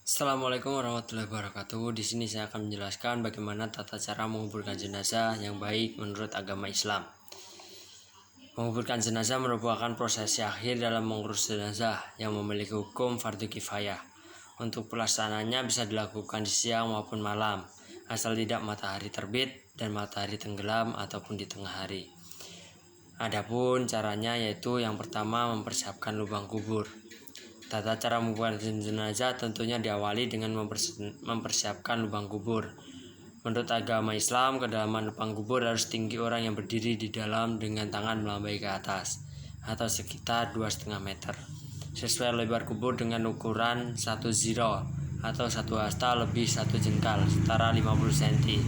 Assalamualaikum warahmatullahi wabarakatuh. Di sini saya akan menjelaskan bagaimana tata cara menguburkan jenazah yang baik menurut agama Islam. Menguburkan jenazah merupakan prosesi akhir dalam mengurus jenazah yang memiliki hukum fardu kifayah. Untuk pelaksanaannya bisa dilakukan di siang maupun malam, asal tidak matahari terbit dan matahari tenggelam ataupun di tengah hari. Adapun caranya yaitu yang pertama mempersiapkan lubang kubur. Tata cara menguburkan jenazah tentunya diawali dengan mempersiapkan lubang kubur. Menurut agama Islam, kedalaman lubang kubur harus tinggi orang yang berdiri di dalam dengan tangan melambai ke atas, atau sekitar 2,5 meter. Sesuai lebar kubur dengan ukuran 1 ziro atau 1 hasta lebih 1 jengkal, setara 50 cm.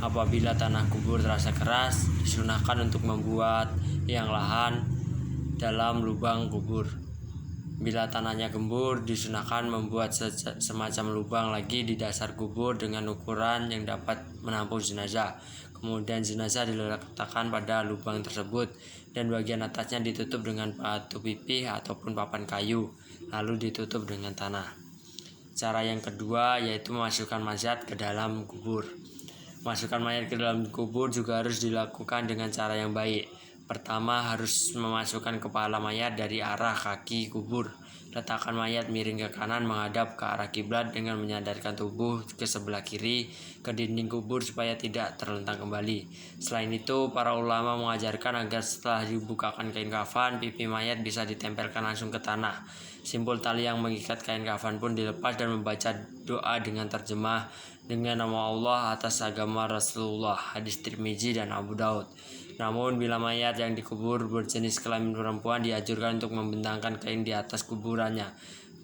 Apabila tanah kubur terasa keras, disunahkan untuk membuat liang lahan dalam lubang kubur. Bila tanahnya gembur, disunahkan membuat semacam lubang lagi di dasar kubur dengan ukuran yang dapat menampung jenazah. Kemudian jenazah diletakkan pada lubang tersebut dan bagian atasnya ditutup dengan batu pipih ataupun papan kayu, lalu ditutup dengan tanah. Cara yang kedua yaitu memasukkan mayat ke dalam kubur. Masukkan mayat ke dalam kubur juga harus dilakukan dengan cara yang baik. Pertama, harus memasukkan kepala mayat dari arah kaki kubur. Letakkan mayat miring ke kanan menghadap ke arah kiblat dengan menyadarkan tubuh ke sebelah kiri ke dinding kubur supaya tidak terlentang kembali. Selain itu, para ulama mengajarkan agar setelah dibukakan kain kafan, pipi mayat bisa ditempelkan langsung ke tanah. Simpul tali yang mengikat kain kafan pun dilepas dan membaca doa dengan terjemah dengan nama Allah atas agama Rasulullah, hadis Tirmizi dan Abu Daud. Namun bila mayat yang dikubur berjenis kelamin perempuan, dianjurkan untuk membentangkan kain di atas kuburannya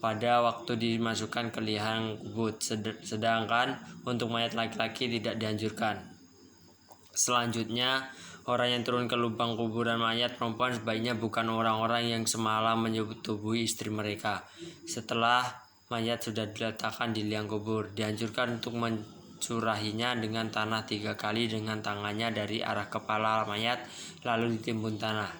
pada waktu dimasukkan ke liang kubur, sedangkan untuk mayat laki-laki tidak dianjurkan. Selanjutnya, orang yang turun ke lubang kuburan mayat perempuan sebaiknya bukan orang-orang yang semalam menyetubuhi istri mereka. Setelah mayat sudah diletakkan di liang kubur, dianjurkan untuk mencurahinya dengan tanah 3 kali dengan tangannya dari arah kepala mayat, lalu ditimbun tanah.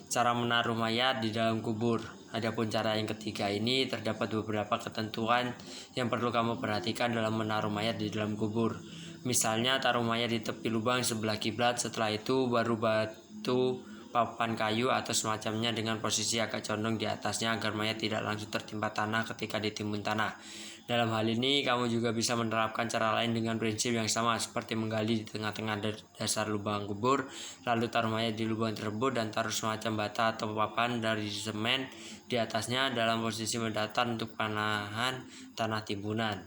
Cara menaruh mayat di dalam kubur. Adapun cara yang ketiga ini terdapat beberapa ketentuan yang perlu kamu perhatikan dalam menaruh mayat di dalam kubur. Misalnya taruh mayat di tepi lubang sebelah kiblat, setelah itu baru batu, papan kayu atau semacamnya dengan posisi agak condong di atasnya agar mayat tidak langsung tertimpa tanah ketika ditimbun tanah. Dalam hal ini kamu juga bisa menerapkan cara lain dengan prinsip yang sama, seperti menggali di tengah-tengah dasar lubang kubur, lalu taruh mayat di lubang tersebut dan taruh semacam bata atau papan dari semen di atasnya dalam posisi mendatar untuk panahan tanah timbunan.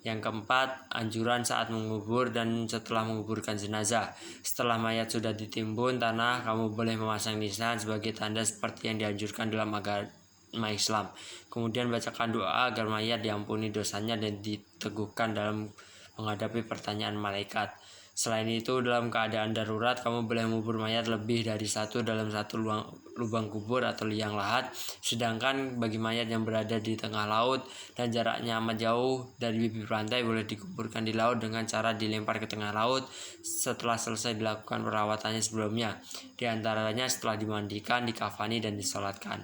Yang keempat, anjuran saat mengubur dan setelah menguburkan jenazah. Setelah mayat sudah ditimbun tanah, kamu boleh memasang nisan sebagai tanda seperti yang dianjurkan dalam agama Islam. Kemudian bacakan doa agar mayat diampuni dosanya dan diteguhkan dalam menghadapi pertanyaan malaikat. Selain itu, dalam keadaan darurat, kamu boleh mengubur mayat lebih dari satu dalam satu lubang kubur atau liang lahat. Sedangkan bagi mayat yang berada di tengah laut dan jaraknya amat jauh dari bibir pantai, boleh dikuburkan di laut dengan cara dilempar ke tengah laut setelah selesai dilakukan perawatannya sebelumnya. Di antaranya setelah dimandikan, dikafani, dan disolatkan.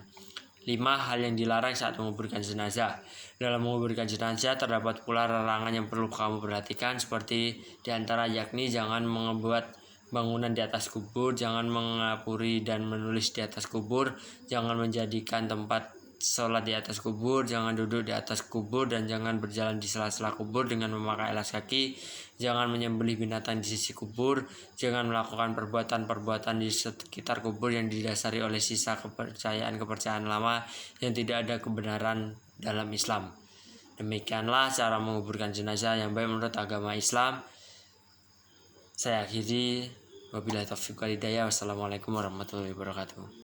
5 hal yang dilarang saat menguburkan jenazah. Dalam menguburkan jenazah terdapat pula larangan yang perlu kamu perhatikan, seperti diantara yakni jangan membuat bangunan di atas kubur, jangan mengapuri dan menulis di atas kubur, jangan menjadikan tempat sholat di atas kubur, jangan duduk di atas kubur, dan jangan berjalan di sela-sela kubur dengan memakai alas kaki, jangan menyembelih binatang di sisi kubur, jangan melakukan perbuatan-perbuatan di sekitar kubur yang didasari oleh sisa kepercayaan lama yang tidak ada kebenaran dalam Islam. Demikianlah cara menguburkan jenazah yang baik menurut agama Islam. Saya akhiri, wabillahi taufiq wal hidayah. Wassalamualaikum warahmatullahi wabarakatuh.